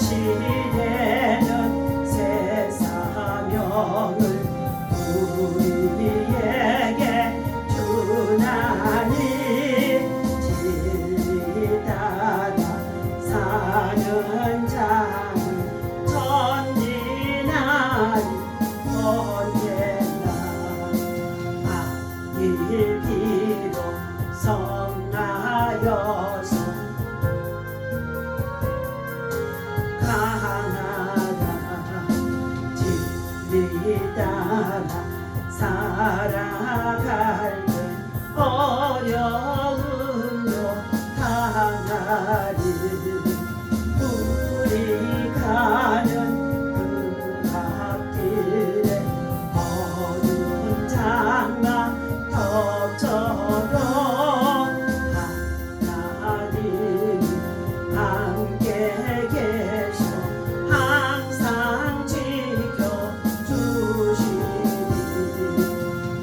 시대는 새 사명을 우리에게 주나니 진리 따라 사는 자는 전진하리 언제나 악길 비록 성하여서 강하다 진리 따라 살아갈 때 어려움도 당하리 우리 가는 그 앞길에 어두운 장막 덮쳐도 하나님이 함께 계셔 항상 지켜주시니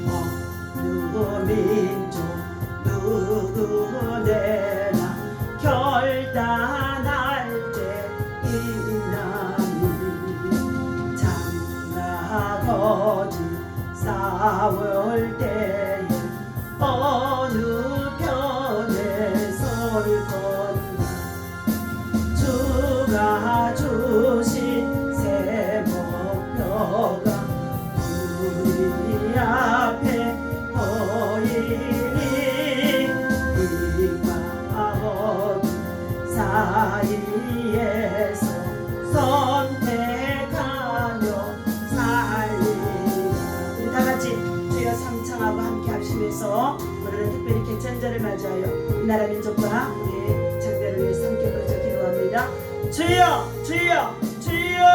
어느 민족 누구네나 결단할 때이나니 장가거지 싸울 때에 어느 편에 설 건가 주가 주신 새 목표가 우리 앞에 보이니 이와 어둠 사이에서 선택하며 살리라. 우리 다같이 주여 삼창하고 함께 합심해서 오늘은 특별히 개천절을 맞이하여 이 나라 민족과 우리 장대를 위해서 함께 부르짖어 기도합니다. 주여 주여 주여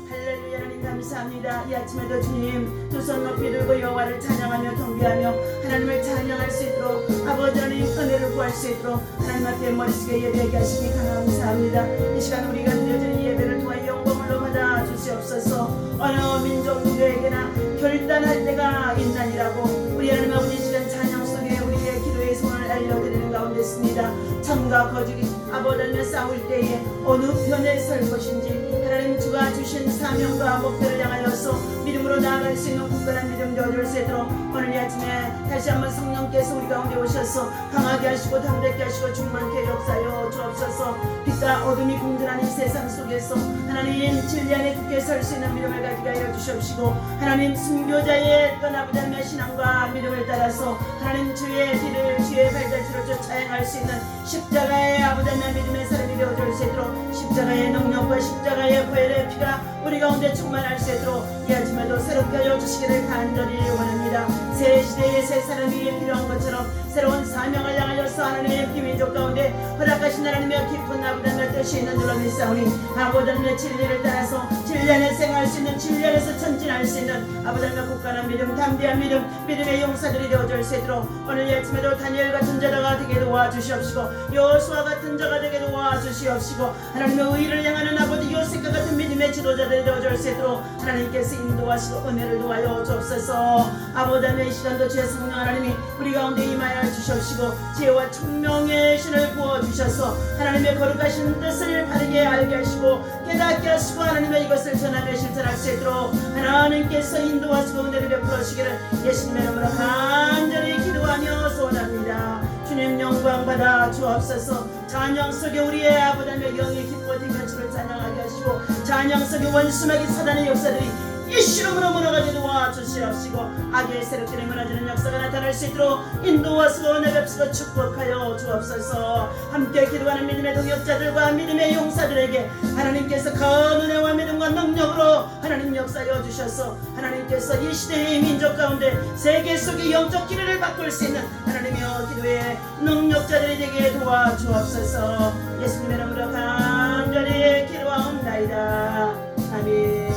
할렐루야. 하나님 감사합니다. 이 아침에도 주님 두 손 높이 들고 여호와를 찬양하며 경배하며 하나님을 찬양할 수 있도록 아버지 하나님 은혜를 구할 수 있도록 하나님 앞에 머리속에 예배하게 하시니 감사합니다. 이 시간 우리가 드려지는 이 예배를 통하여 영광을 받아 주시옵소서. 어느 민족 누구에게나 결단할 때가 있나니라고 우리 하나님 아버지 시간 찬양 속에 우리의 기도의 소원을 알려드리는 가운데 있습니다. 참과 거짓 아버지 하나님 싸울 때에 어느 편에 설 것인지 하나님 주가 주신 사명과 목표를 향하여서 믿음으로 나아갈 수 있는 굳건한 믿음 되어줄 수 있도록 오늘 이 아침에 다시 한번 성령께서 우리 가운데 오셔서 강하게 하시고 담대케 하시고 충만케 역사하여 주옵소서. 빛과 어둠이 공존한 이 세상 속에서 하나님 진리 안에 굳게 설 수 있는 믿음을 가지게 하여 주시옵시고 하나님 순교자의 떠나보지 않는 신앙과 믿음을 따라서 하나님 주의 뒤를 주의 발자취로 쫓아 행할 수 있는 십자가의 아버지 하나님 믿음의 사람이 되어줄 수 있도록 십자가의 능력과 십자가의 보혈의 피가 우리 가운데 충만할 수 있도록 이 아침에도 새롭게 하여 주시기를 간절히 원합니다. 새 시대의 새 사람이 필요한 것처럼 새로운 사명을 향하여서 하나님의 비민족 가운데 허락하신 하나님의 깊은 아버지 하나님의 뜻이 있는 줄로 믿사오니 아버지 하나님의 진리를 따라서 진리 안에 생활할 수 있는 진리 안에서 전진할 수 있는 아버지 하나님의 굳건한 믿음 담대한 믿음 믿음의 용사들이 되어줄 수 있도록 오늘 이 아침에도 다니엘 같은 자가 되게 도와주시옵시고 여호수아 같은 자가 되게 도와주시옵시고 하나님의 의를 향하는 아버지 요셉과 같은 믿음의 지도자들이 되어줄 수 있도록 하나님께서 인도하시고 은혜를 도와여 주옵소서. 아버지 하나님의 이 시간도 주의 성령 하나님이 우리 가운데 임하여 주시옵시고 지혜와 총명의 신을 부어주셔서 하나님의 거룩하신 뜻을 바르게 알게 하시고 깨닫게 하시고 하나님의 이것을 전하며 실천할 수 있도록 하나님께서 인도하시고 은혜를 베풀어 주시기를 예수님의 이름으로 간절히 기도하며 소원합니다. 주님 영광 받아 주옵소서. 찬양 속에 우리의 아버지 하나님의 영이 기뻐 뛰며 주를 찬양하게 하시고 찬양 속에 원수마귀 사단의 역사들이 예수름으로 무너가게 도와주시옵시고 악의 세력들이 무너지는 역사가 나타날 수 있도록 인도하시고 은혜 베푸시고 축복하여 주옵소서. 함께 기도하는 믿음의 동역자들과 믿음의 용사들에게 하나님께서 큰 은혜와 믿음과 능력으로 하나님 역사하여 주셔서 하나님께서 이 시대의 민족 가운데 세계 속의 영적 기회를 바꿀 수 있는 하나님의 기도의 능력자들이 되게 도와주옵소서. 예수님의 이름으로 간절히 기도하옵나이다. 아멘.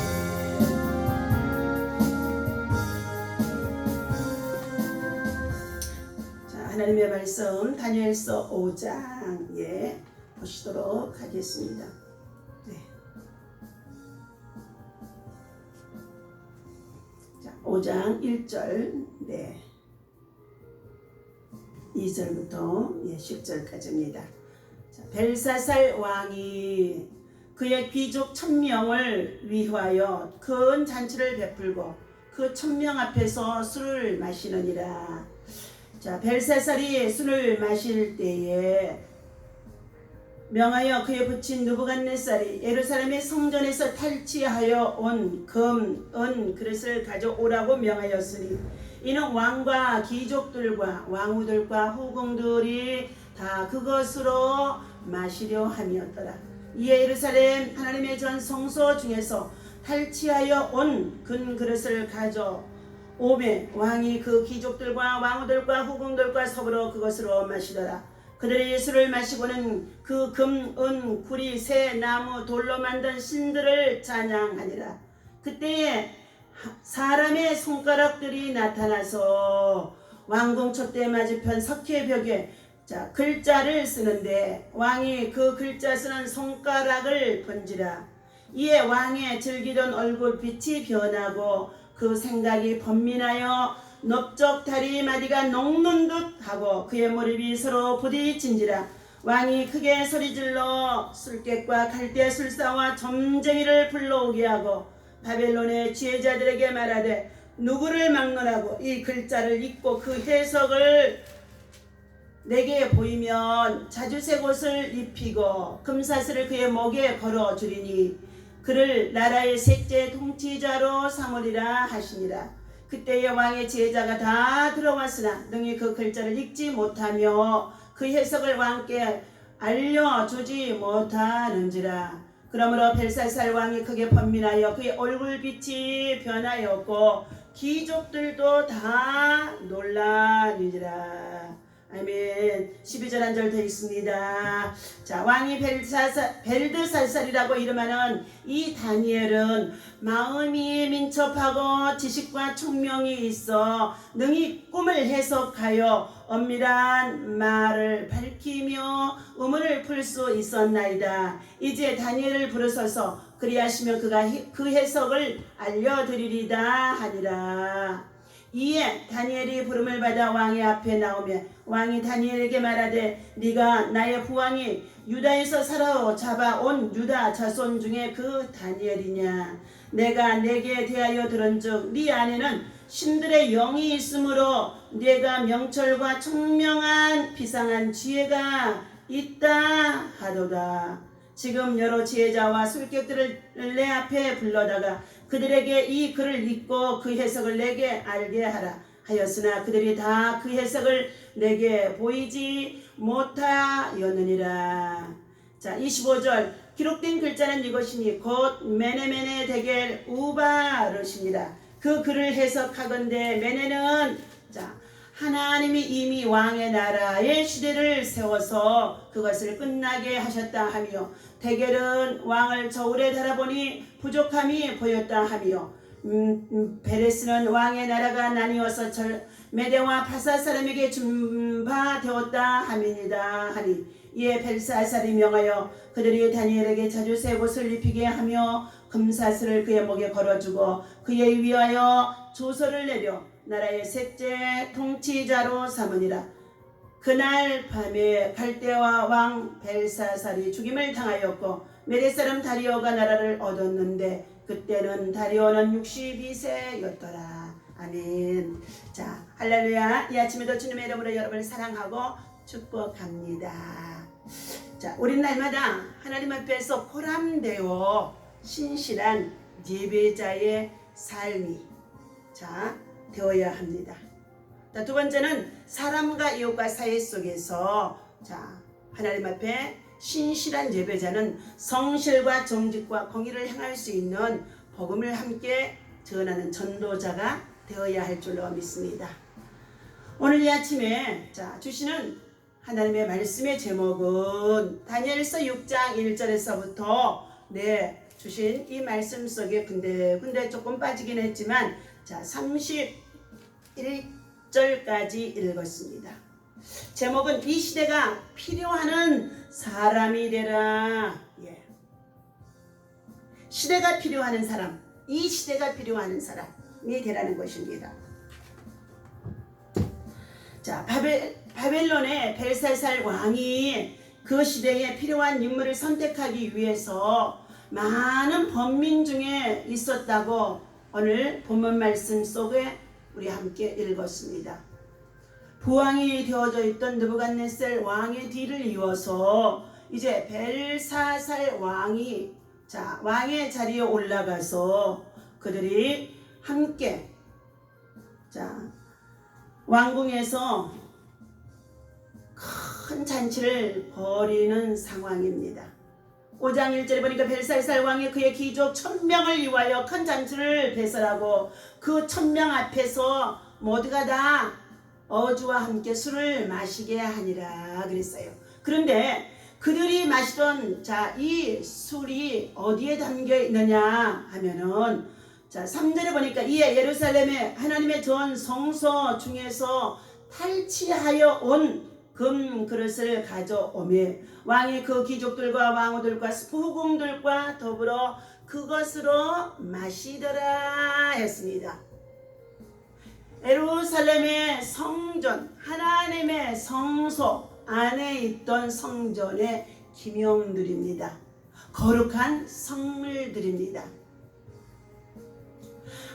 하나님의 말씀 다니엘서 5장에 보시도록 하겠습니다. 네. 자, 5장 1절, 네. 2절부터 10절까지입니다. 자, 벨사살 왕이 그의 귀족 1000명을 위하여 큰 잔치를 베풀고 그 1000명 앞에서 술을 마시느니라. 자, 벨사살이 술을 마실 때에 명하여 그의 부친 느부갓네살이 예루살렘의 성전에서 탈취하여 온 금, 은 그릇을 가져오라고 명하였으니 이는 왕과 귀족들과 왕후들과 후궁들이 다 그것으로 마시려 함이었더라. 이에 예루살렘 하나님의 전 성소 중에서 탈취하여 온 금 그릇을 가져오매 왕이 그 귀족들과 왕후들과 후궁들과 서로 그것으로 마시더라. 그들이 예수를 마시고는 그 금, 은, 구리, 새, 나무, 돌로 만든 신들을 찬양하니라. 그때에 사람의 손가락들이 나타나서 왕궁 촛대 맞은편 석회 벽에 글자를 쓰는데 왕이 그 글자 쓰는 손가락을 번지라. 이에 왕의 즐기던 얼굴빛이 변하고 그 생각이 번민하여 넓적 다리 마디가 녹는 듯 하고 그의 무릎이 서로 부딪힌지라. 왕이 크게 소리질러 술객과 갈대 술사와 점쟁이를 불러오게 하고 바벨론의 지혜자들에게 말하되 누구를 막론하고 이 글자를 읽고 그 해석을 내게 보이면 자주색 옷을 입히고 금사슬을 그의 목에 걸어주리니 그를 나라의 셋째 통치자로 삼으리라 하시니라. 그때의 왕의 지혜자가 다 들어왔으나 능히 그 글자를 읽지 못하며 그 해석을 왕께 알려주지 못하는지라. 그러므로 벨사살 왕이 크게 번민하여 그의 얼굴빛이 변하였고 귀족들도 다 놀라니라. 아멘. 12절 한 절 더 있습니다. 자, 왕이 벨드살살이라고 이름하는 이 다니엘은 마음이 민첩하고 지식과 총명이 있어 능히 꿈을 해석하여 엄밀한 말을 밝히며 의문을 풀 수 있었나이다. 이제 다니엘을 부르소서. 그리하시면 그가 그 해석을 알려드리리다 하니라. 이에 다니엘이 부름을 받아 왕의 앞에 나오며 왕이 다니엘에게 말하되 네가 나의 부왕이 유다에서 사로잡아온 유다 자손 중에 그 다니엘이냐. 내가 내게 대하여 들은즉 네 안에는 신들의 영이 있으므로 네가 명철과 총명한 비상한 지혜가 있다 하도다. 지금 여러 지혜자와 술객들을 내 앞에 불러다가 그들에게 이 글을 읽고 그 해석을 내게 알게 하라 하였으나 그들이 다 그 해석을 내게 보이지 못하였느니라. 자, 25절 기록된 글자는 이것이니 곧 메네메네 데겔 우바르시니라. 그 글을 해석하건대 메네는 하나님이 이미 왕의 나라의 시대를 세워서 그것을 끝나게 하셨다 하며 데겔은 왕을 저울에 달아보니 부족함이 보였다 하며 베레스는 왕의 나라가 나뉘어서 메대와 파사 사람에게 준바되었다 함이니이다 하니. 이에 벨사살이 명하여 그들이 다니엘에게 자주색 옷을 입히게 하며 금사슬을 그의 목에 걸어주고 그에 위하여 조서를 내려 나라의 셋째 통치자로 삼으니라. 그날 밤에 갈대아 왕 벨사살이 죽임을 당하였고 메대 사람 다리오가 나라를 얻었는데 그때는 다리오는 62세였더라. 아멘. 자, 할렐루야. 이 아침에도 주님의 이름으로 여러분을 사랑하고 축복합니다. 자, 우리 날마다 하나님 앞에서 포함되어 신실한 예배자의 삶이 되어야 합니다. 자, 두 번째는 사람과 이웃과 사이 속에서 하나님 앞에 신실한 예배자는 성실과 정직과 공의를 행할 수 있는 복음을 함께 전하는 전도자가 되어야 할 줄로 믿습니다. 오늘 이 아침에 주시는 하나님의 말씀의 제목은 다니엘서 6장 1절에서부터 주신 이 말씀 속에 군데 조금 빠지긴 했지만 31절까지 읽었습니다. 제목은 이 시대가 필요하는 사람이 되라. 시대가 필요하는 사람, 이 시대가 필요하는 사람이 되라는 것입니다. 자, 바벨론의 벨사살 왕이 그 시대에 필요한 인물을 선택하기 위해서 많은 범민 중에 있었다고 오늘 본문 말씀 속에 우리 함께 읽었습니다. 부왕이 되어져 있던 느부갓네살 왕의 뒤를 이어서 이제 벨사살 왕이 왕의 자리에 올라가서 그들이 함께 왕궁에서 큰 잔치를 벌이는 상황입니다. 5장 1절에 보니까 벨사살 왕이 그의 귀족 1000명을 위하여 큰 잔치를 배설하고 그 1000명 앞에서 모두가 다 어주와 함께 술을 마시게 하니라 그랬어요. 그런데 그들이 마시던 이 술이 어디에 담겨 있느냐 하면은 3절에 보니까 이에 예루살렘에 하나님의 전 성소 중에서 탈취하여 온 금 그릇을 가져오매 왕이 그 귀족들과 왕후들과 후궁들과 더불어 그것으로 마시더라 했습니다. 예루살렘의 성전, 하나님의 성소 안에 있던 성전의 기명들입니다. 거룩한 성물들입니다.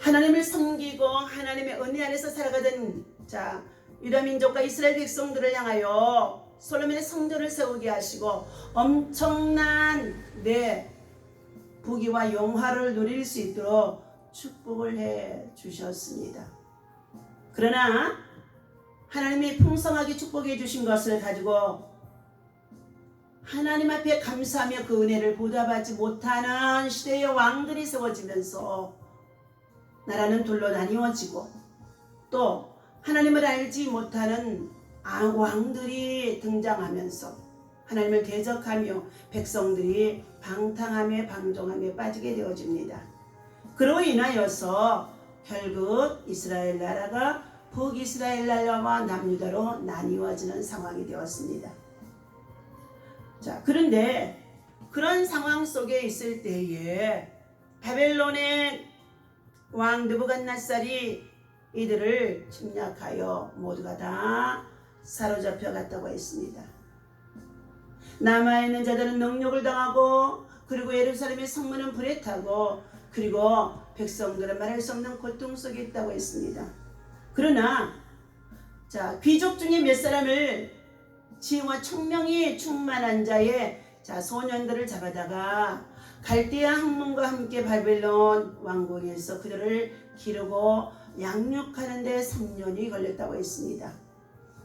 하나님을 섬기고 하나님의 은혜 안에서 살아가던 유다민족과 이스라엘 백성들을 향하여 솔로몬의 성전을 세우게 하시고 엄청난 부귀와 영화를 누릴 수 있도록 축복을 해 주셨습니다. 그러나 하나님이 풍성하게 축복해 주신 것을 가지고 하나님 앞에 감사하며 그 은혜를 보답하지 못하는 시대의 왕들이 세워지면서 나라는 둘로 나뉘어지고 또 하나님을 알지 못하는 왕들이 등장하면서 하나님을 대적하며 백성들이 방탕함에 방종함에 빠지게 되어집니다. 그로 인하여서 결국 이스라엘 나라가 북이스라엘 나라와 남유다로 나뉘어지는 상황이 되었습니다. 그런데 그런 상황 속에 있을 때에 바벨론의 왕 느부갓네살이 이들을 침략하여 모두가 다 사로잡혀 갔다고 했습니다. 남아있는 자들은 능욕을 당하고 그리고 예루살렘의 성문은 불에 타고 그리고 백성들은 말할 수 없는 고통 속에 있다고 했습니다. 그러나 귀족 중에 몇 사람을 지혜와 총명이 충만한 자의 소년들을 잡아다가 갈대아 학문과 함께 바벨론 왕궁에서 그들을 기르고 양육하는 데 3년이 걸렸다고 했습니다.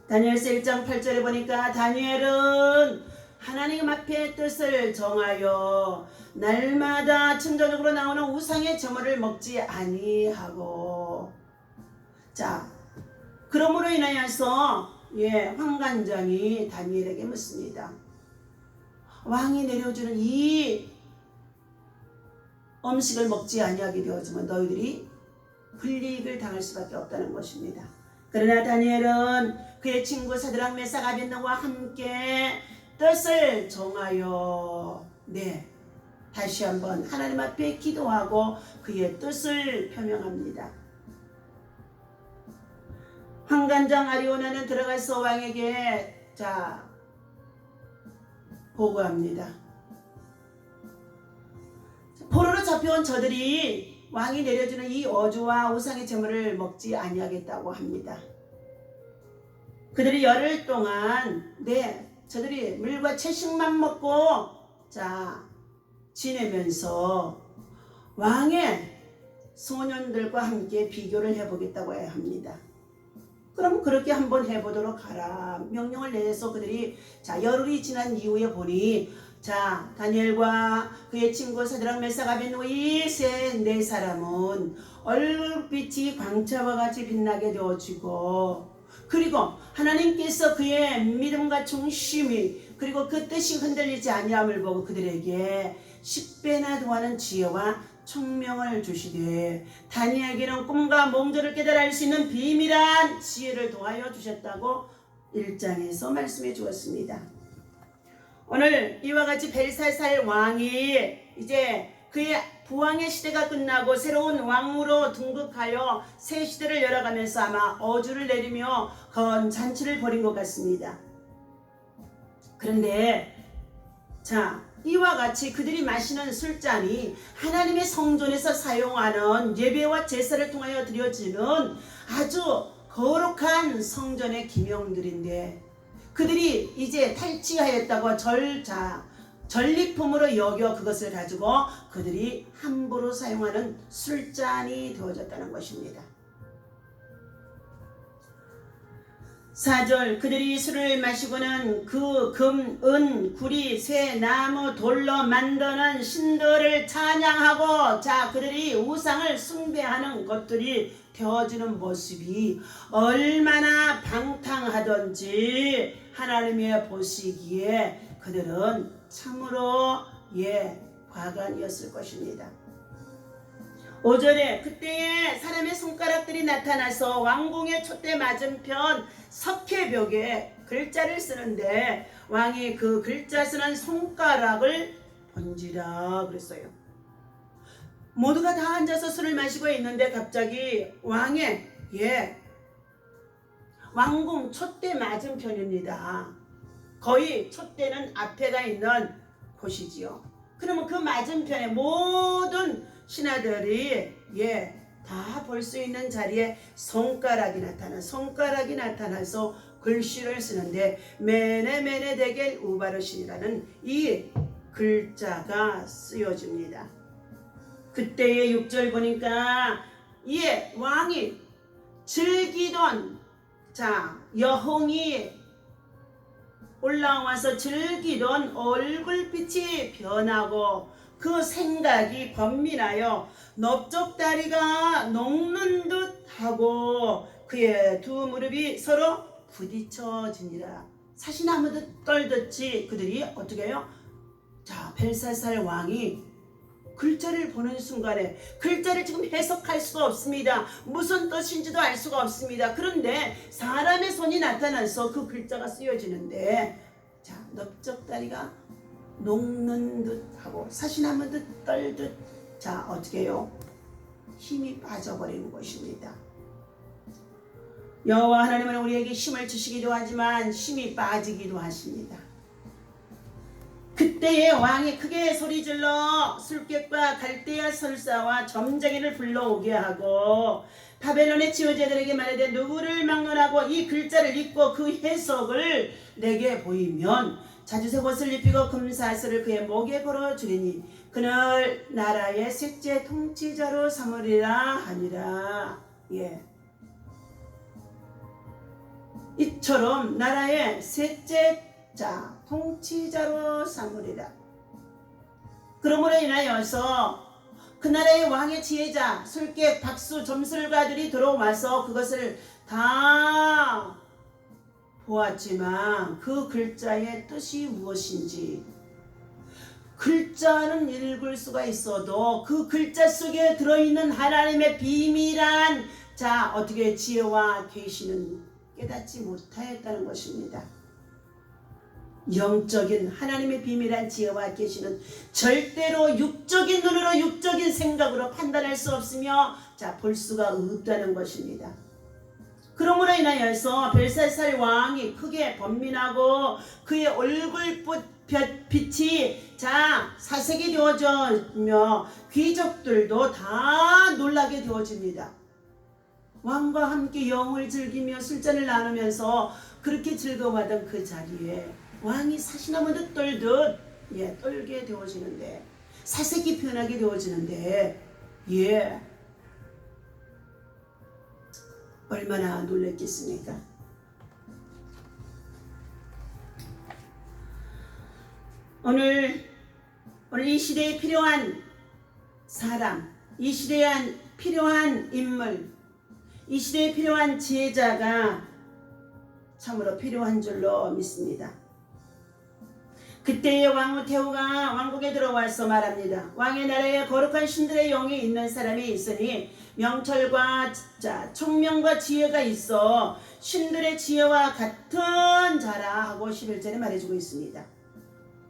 다니엘서 1장 8절에 보니까 다니엘은 하나님 앞에 뜻을 정하여 날마다 천전적으로 나오는 우상의 제물을 먹지 아니하고 그러므로 인하여서 환관장이 다니엘에게 묻습니다. 왕이 내려주는 이 음식을 먹지 아니하게 되어지면 너희들이 불이익을 당할 수밖에 없다는 것입니다. 그러나 다니엘은 그의 친구 사드락 메삭 아벳느고와 함께 뜻을 정하여 다시 한번 하나님 앞에 기도하고 그의 뜻을 표명합니다. 환관장 아리오나는 들어가서 왕에게 보고합니다. 포로로 잡혀온 저들이 왕이 내려주는 이 어주와 우상의 제물을 먹지 아니하겠다고 합니다. 그들이 열흘 동안 저들이 물과 채식만 먹고 지내면서 왕의 소년들과 함께 비교를 해보겠다고 합니다. 그럼 그렇게 한번 해보도록 하라 명령을 내서 그들이 열흘이 지난 이후에 보니 다니엘과 그의 친구 사드락 메삭 아벳느고 이 네 사람은 얼굴빛이 광채와 같이 빛나게 되어지고 그리고 하나님께서 그의 믿음과 중심이 그리고 그 뜻이 흔들리지 아니함을 보고 그들에게 10배나 더하는 지혜와 총명을 주시되 다니엘에게는 꿈과 몽조를 깨달아 알 수 있는 비밀한 지혜를 더하여 주셨다고 1장에서 말씀해 주었습니다. 오늘 이와 같이 벨사살 왕이 이제 그의 부왕의 시대가 끝나고 새로운 왕으로 등극하여 새 시대를 열어가면서 아마 어주를 내리며 건 잔치를 벌인 것 같습니다. 그런데 자, 이와 같이 그들이 마시는 술잔이 하나님의 성전에서 사용하는 예배와 제사를 통하여 드려지는 아주 거룩한 성전의 기명들인데, 그들이 이제 탈취하였다고 전리품으로 여겨 그것을 가지고 그들이 함부로 사용하는 술잔이 되어졌다는 것입니다. 4절, 그들이 술을 마시고는 그 금, 은, 구리, 쇠, 나무, 돌로 만드는 신들을 찬양하고, 자, 그들이 우상을 숭배하는 것들이 되어지는 모습이 얼마나 방탕하던지 하나님의 보시기에 그들은 참으로 과관이었을 것입니다. 5절에 그때에 사람의 손가락들이 나타나서 왕궁의 촛대 맞은편 석회벽에 글자를 쓰는데, 왕이 그 글자 쓰는 손가락을 본지라 그랬어요. 모두가 다 앉아서 술을 마시고 있는데 갑자기 왕의 왕궁 촛대 맞은편입니다. 거의 촛대는 앞에가 있는 곳이지요. 그러면 그 맞은편에 모든 신하들이 다 볼 수 있는 자리에 손가락이 나타나서 글씨를 쓰는데, 메네 데겔 우바르신이라는 이 글자가 쓰여집니다. 그때의 6절 보니까 왕이 즐기던 여홍이 올라와서 즐기던 얼굴빛이 변하고 그 생각이 번민하여 넓적다리가 녹는 듯 하고 그의 두 무릎이 서로 부딪혀지니라. 사시나무듯 떨듯이 그들이 어떻게 해요? 벨사살 왕이 글자를 보는 순간에, 글자를 지금 해석할 수가 없습니다. 무슨 뜻인지도 알 수가 없습니다. 그런데 사람의 손이 나타나서 그 글자가 쓰여지는데, 넓적다리가 녹는 듯 하고 사시나무 듯 떨듯, 어떻게 해요? 힘이 빠져버리는 것입니다. 여호와 하나님은 우리에게 힘을 주시기도 하지만 힘이 빠지기도 하십니다. 그때에 왕이 크게 소리질러 술객과 갈대아 설사와 점쟁이를 불러오게 하고 바벨론의 지휘자들에게 말하되, 누구를 막론하고 이 글자를 읽고 그 해석을 내게 보이면 자주색 옷을 입히고 금사슬을 그의 목에 걸어주리니 그를 나라의 셋째 통치자로 삼으리라 하니라. 이처럼 나라의 셋째 통치자로 삼으리라. 그러므로 인하여서 그 나라의 왕의 지혜자, 술객, 박수, 점술가들이 들어와서 그것을 다 보았지만 그 글자의 뜻이 무엇인지, 글자는 읽을 수가 있어도 그 글자 속에 들어있는 하나님의 비밀한 어떻게 지혜와 계시는 깨닫지 못하였다는 것입니다. 영적인 하나님의 비밀한 지혜와 계시는 절대로 육적인 눈으로 육적인 생각으로 판단할 수 없으며 볼 수가 없다는 것입니다. 그러므로 인하여서 벨사살 왕이 크게 번민하고 그의 얼굴빛이 사색이 되어지며 귀족들도 다 놀라게 되어집니다. 왕과 함께 영을 즐기며 술잔을 나누면서 그렇게 즐거워하던 그 자리에 왕이 사시나무듯 떨듯 떨게 되어지는데, 사색이 변하게 되어지는데 얼마나 놀랐겠습니까? 오늘 이 시대에 필요한 사람, 이 시대에 필요한 인물, 이 시대에 필요한 지혜자가 참으로 필요한 줄로 믿습니다. 그때의 왕 우테오가 왕국에 들어와서 말합니다. 왕의 나라에 거룩한 신들의 영이 있는 사람이 있으니 명철과 총명과 지혜가 있어 신들의 지혜와 같은 자라 하고 11절에 말해주고 있습니다.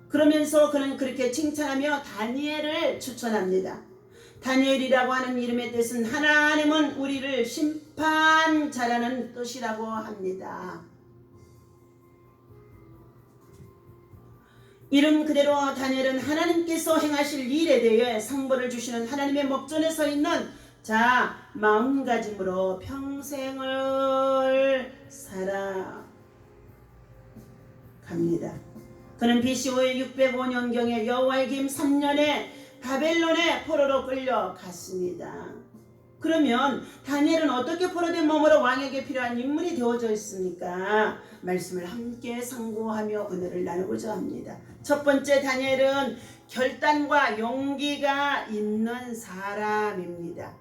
그러면서 그는 그렇게 칭찬하며 다니엘을 추천합니다. 다니엘이라고 하는 이름의 뜻은 하나님은 우리를 심판자라는 뜻이라고 합니다. 이름 그대로 다니엘은 하나님께서 행하실 일에 대해 상보를 주시는 하나님의 목전에 서 있는 마음가짐으로 평생을 살아갑니다. 그는 BC 605년경에 여호와의 기임 3년에 바벨론의 포로로 끌려갔습니다. 그러면 다니엘은 어떻게 포로된 몸으로 왕에게 필요한 인물이 되어져 있습니까? 말씀을 함께 상고하며 은혜를 나누고자 합니다. 첫 번째, 다니엘은 결단과 용기가 있는 사람입니다.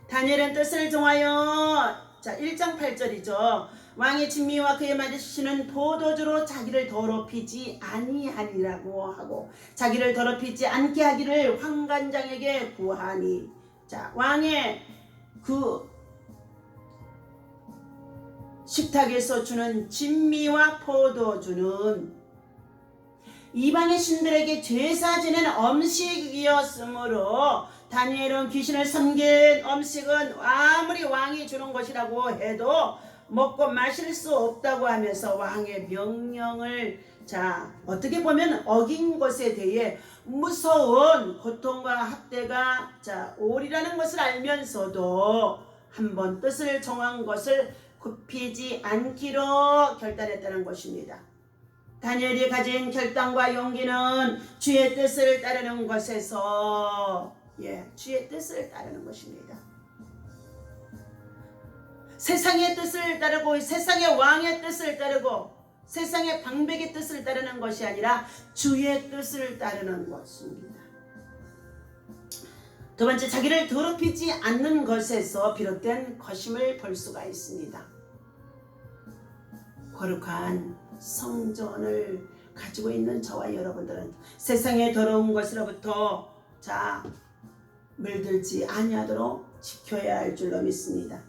다니엘은 뜻을 정하여 1장 8절이죠. 왕의 진미와 그에 맞으시는 포도주로 자기를 더럽히지 아니하니라고 하고, 자기를 더럽히지 않게 하기를 환관장에게 구하니. 왕의 그 식탁에서 주는 진미와 포도주는 이방의 신들에게 제사 지낸 음식이었으므로 다니엘은 귀신을 섬긴 음식은 아무리 왕이 주는 것이라고 해도 먹고 마실 수 없다고 하면서 왕의 명령을 어떻게 보면 어긴 것에 대해 무서운 고통과 학대가 오리라는 것을 알면서도 한번 뜻을 정한 것을 굽히지 않기로 결단했다는 것입니다. 다니엘이 가진 결단과 용기는 주의 뜻을 따르는 것에서 주의 뜻을 따르는 것입니다. 세상의 뜻을 따르고 세상의 왕의 뜻을 따르고 세상의 방백의 뜻을 따르는 것이 아니라 주의 뜻을 따르는 것입니다. 두 번째, 자기를 더럽히지 않는 것에서 비롯된 것임을 볼 수가 있습니다. 거룩한 성전을 가지고 있는 저와 여러분들은 세상의 더러운 것으로부터 물들지 아니하도록 지켜야 할 줄로 믿습니다.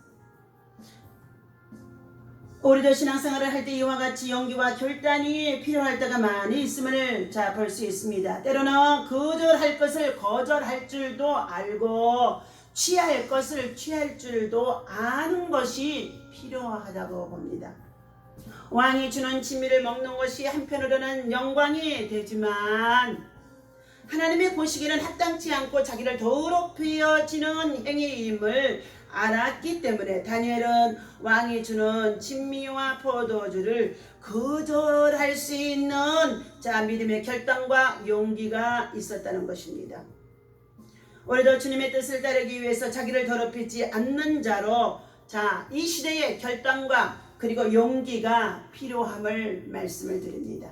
우리도 신앙생활을 할 때 이와 같이 용기와 결단이 필요할 때가 많이 있음을 볼 수 있습니다. 때로는 거절할 것을 거절할 줄도 알고 취할 것을 취할 줄도 아는 것이 필요하다고 봅니다. 왕이 주는 진미를 먹는 것이 한편으로는 영광이 되지만 하나님의 보시기에는 합당치 않고 자기를 더럽혀지는 행위임을 알았기 때문에 다니엘은 왕이 주는 진미와 포도주를 거절할 수 있는 믿음의 결단과 용기가 있었다는 것입니다. 우리도 주님의 뜻을 따르기 위해서 자기를 더럽히지 않는 자로 이 시대의 결단과 그리고 용기가 필요함을 말씀을 드립니다.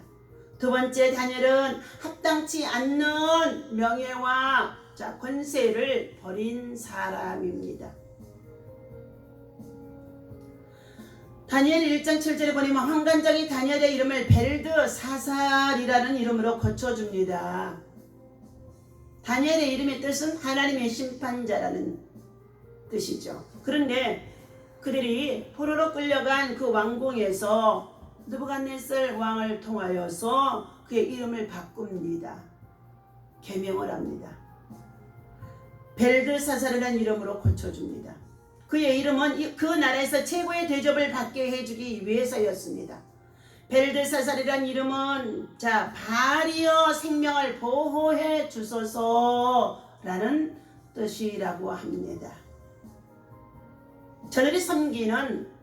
두 번째, 다니엘은 합당치 않는 명예와 권세를 버린 사람입니다. 다니엘 1장 7절에 보면 환관장이 다니엘의 이름을 벨드사살이라는 이름으로 고쳐줍니다. 다니엘의 이름의 뜻은 하나님의 심판자라는 뜻이죠. 그런데 그들이 포로로 끌려간 그 왕궁에서 느부갓네살 왕을 통하여서 그의 이름을 바꿉니다. 계명을 합니다. 벨드사살이라는 이름으로 고쳐줍니다. 그의 이름은 그 나라에서 최고의 대접을 받게 해주기 위해서였습니다. 벨드사살이라는 이름은 바알이여 생명을 보호해 주소서라는 뜻이라고 합니다. 저들이 섬기는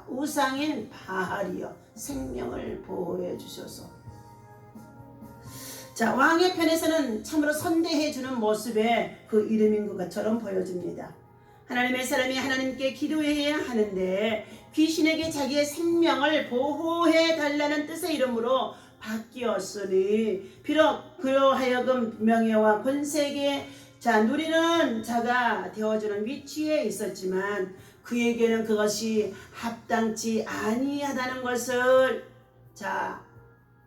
우상인 바알이여 생명을 보호해 주소서. 왕의 편에서는 참으로 선대해 주는 모습의 그 이름인 것처럼 보여집니다. 하나님의 사람이 하나님께 기도해야 하는데 귀신에게 자기의 생명을 보호해 달라는 뜻의 이름으로 바뀌었으니 비록 그로 하여금 명예와 권세에 누리는 자가 되어주는 위치에 있었지만 그에게는 그것이 합당치 아니하다는 것을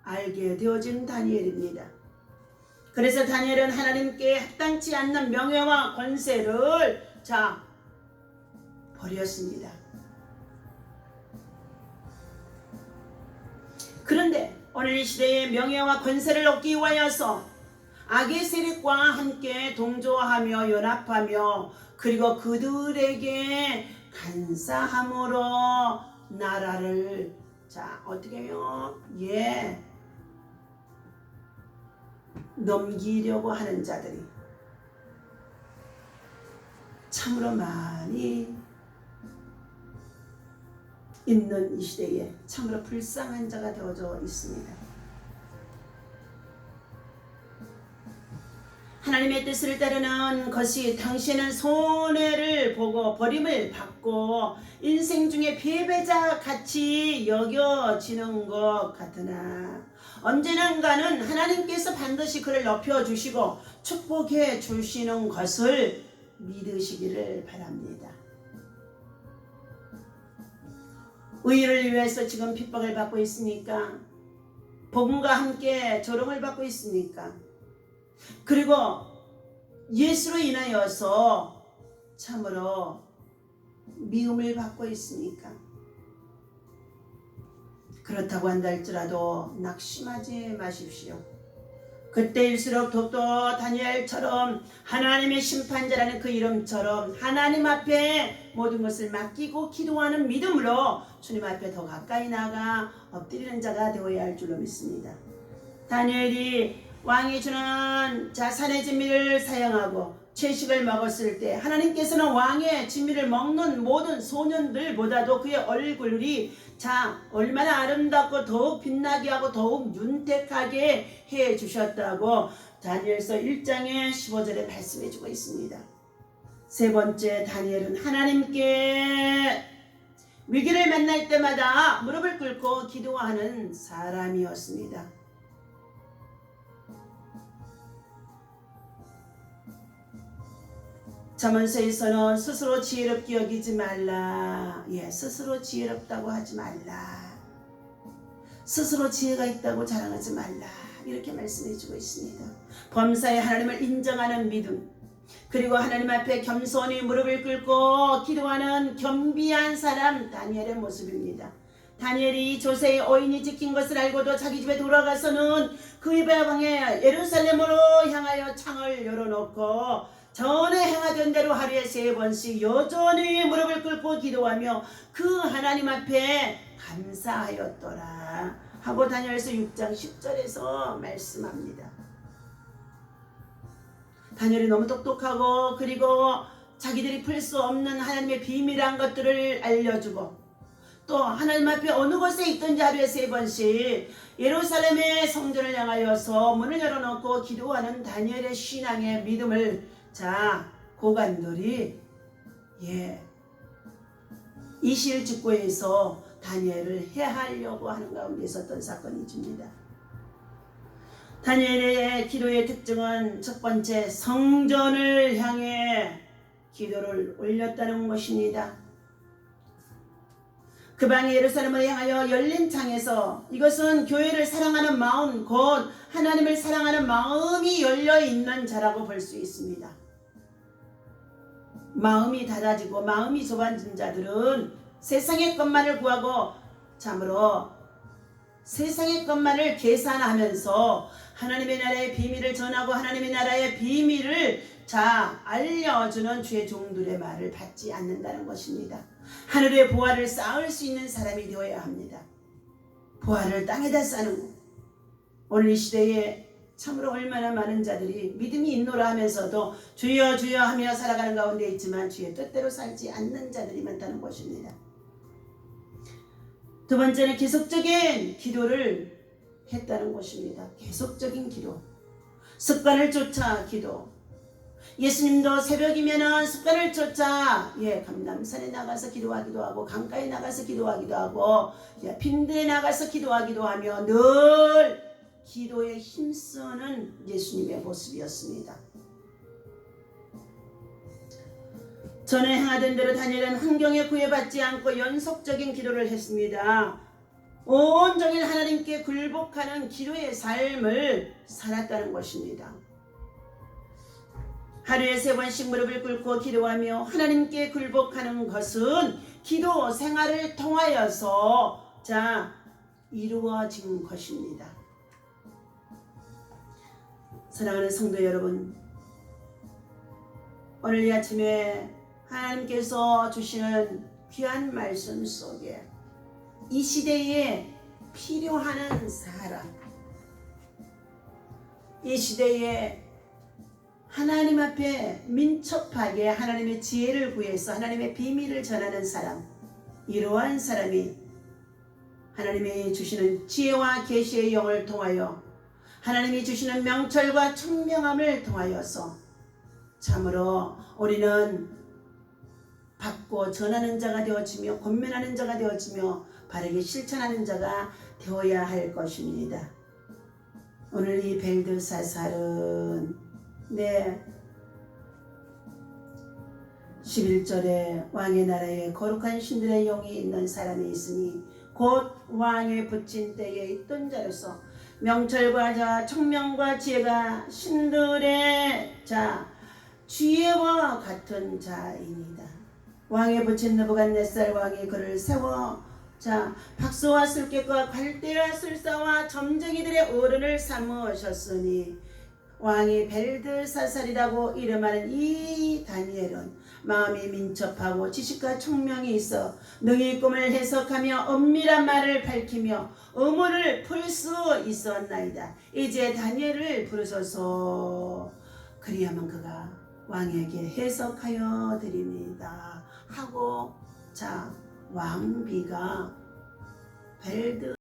알게 되어진 다니엘입니다. 그래서 다니엘은 하나님께 합당치 않는 명예와 권세를 버렸습니다. 그런데 오늘 이 시대에 명예와 권세를 얻기 위하여서 악의 세력과 함께 동조하며 연합하며 그리고 그들에게 간사함으로 나라를 어떻게 하면 넘기려고 하는 자들이 참으로 많이 있는 이 시대에 참으로 불쌍한 자가 되어져 있습니다. 하나님의 뜻을 따르는 것이 당신은 손해를 보고 버림을 받고 인생 중에 패배자 같이 여겨지는 것 같으나 언젠가는 하나님께서 반드시 그를 높여주시고 축복해 주시는 것을 믿으시기를 바랍니다. 의를 위해서 지금 핍박을 받고 있으니까, 복음과 함께 조롱을 받고 있으니까, 그리고 예수로 인하여서 참으로 미움을 받고 있으니까, 그렇다고 한다 할지라도 낙심하지 마십시오. 그때일수록 더욱더 다니엘처럼 하나님의 심판자라는 그 이름처럼 하나님 앞에 모든 것을 맡기고 기도하는 믿음으로 주님 앞에 더 가까이 나가 엎드리는 자가 되어야 할 줄로 믿습니다. 다니엘이 왕이 주는 산의 진미를 사용하고 채식을 먹었을 때 하나님께서는 왕의 진미를 먹는 모든 소년들보다도 그의 얼굴이 얼마나 아름답고 더욱 빛나게 하고 더욱 윤택하게 해주셨다고 다니엘서 1장의 15절에 말씀해주고 있습니다. 세 번째, 다니엘은 하나님께 위기를 만날 때마다 무릎을 꿇고 기도하는 사람이었습니다. 잠언서에서는 스스로 지혜롭게 여기지 말라. 스스로 지혜롭다고 하지 말라. 스스로 지혜가 있다고 자랑하지 말라. 이렇게 말씀해주고 있습니다. 범사에 하나님을 인정하는 믿음, 그리고 하나님 앞에 겸손히 무릎을 꿇고 기도하는 겸비한 사람, 다니엘의 모습입니다. 다니엘이 조세의 오인이 지킨 것을 알고도 자기 집에 돌아가서는 그의 방에 예루살렘으로 향하여 창을 열어놓고 전에 행하던 대로 하루에 3번씩 여전히 무릎을 꿇고 기도하며 그 하나님 앞에 감사하였더라 하고 다니엘서 6장 10절에서 말씀합니다. 다니엘이 너무 똑똑하고 그리고 자기들이 풀 수 없는 하나님의 비밀한 것들을 알려주고 또 하나님 앞에 어느 곳에 있든지 하루에 3번씩 예루살렘의 성전을 향하여서 문을 열어놓고 기도하는 다니엘의 신앙의 믿음을 고관들이 이실직고에서 다니엘을 해하려고 하는 가운데 있었던 사건이십니다. 다니엘의 기도의 특징은 첫 번째, 성전을 향해 기도를 올렸다는 것입니다. 그 방에 예루살렘을 향하여 열린 창에서, 이것은 교회를 사랑하는 마음, 곧 하나님을 사랑하는 마음이 열려있는 자라고 볼 수 있습니다. 마음이 닫아지고 마음이 좁아진 자들은 세상의 것만을 구하고 참으로 세상의 것만을 계산하면서 하나님의 나라의 비밀을 전하고 하나님의 나라의 비밀을 알려주는 주의 종들의 말을 받지 않는다는 것입니다. 하늘의 보화를 쌓을 수 있는 사람이 되어야 합니다. 보화를 땅에다 쌓는 것. 오늘 이 시대에 참으로 얼마나 많은 자들이 믿음이 있노라 하면서도 주여 주여 하며 살아가는 가운데 있지만 주의 뜻대로 살지 않는 자들이 많다는 것입니다. 두 번째는 계속적인 기도를 했다는 것입니다. 계속적인 기도, 습관을 쫓아 기도. 예수님도 새벽이면은 습관을 쫓아 감람산에 나가서 기도하기도 하고 강가에 나가서 기도하기도 하고 빈대에 나가서 기도하기도 하며 늘 기도에 힘쓰는 예수님의 모습이었습니다. 전에 행하던 대로 다니엘은 환경에 구애받지 않고 연속적인 기도를 했습니다. 온종일 하나님께 굴복하는 기도의 삶을 살았다는 것입니다. 하루에 3번씩 무릎을 꿇고 기도하며 하나님께 굴복하는 것은 기도 생활을 통하여서 이루어진 것입니다. 사랑하는 성도 여러분, 오늘 이 아침에 하나님께서 주시는 귀한 말씀 속에 이 시대에 필요한 사람, 이 시대에 하나님 앞에 민첩하게 하나님의 지혜를 구해서 하나님의 비밀을 전하는 사람, 이러한 사람이 하나님이 주시는 지혜와 계시의 영을 통하여 하나님이 주시는 명철과 청명함을 통하여서 참으로 우리는 받고 전하는 자가 되어지며 권면하는 자가 되어지며 바르게 실천하는 자가 되어야 할 것입니다. 오늘 이 벨드사살은 11절에 왕의 나라에 거룩한 신들의 영이 있는 사람이 있으니 곧 왕에 붙인 때에 있던 자로서 명철과 자 청명과 지혜가 신들의 자 지혜와 같은 자입니다. 왕에 붙인 느부갓네살 왕이 그를 세워 박수와 술객과 갈대와 술사와 점쟁이들의 어른을 삼으셨으니 왕이 벨드사살이라고 이름하는 이 다니엘은 마음이 민첩하고 지식과 총명이 있어 능히 꿈을 해석하며 엄밀한 말을 밝히며 의문을 풀 수 있었나이다. 이제 다니엘을 부르소서. 그리하면 그가 왕에게 해석하여 드립니다 하고 왕비가 벨드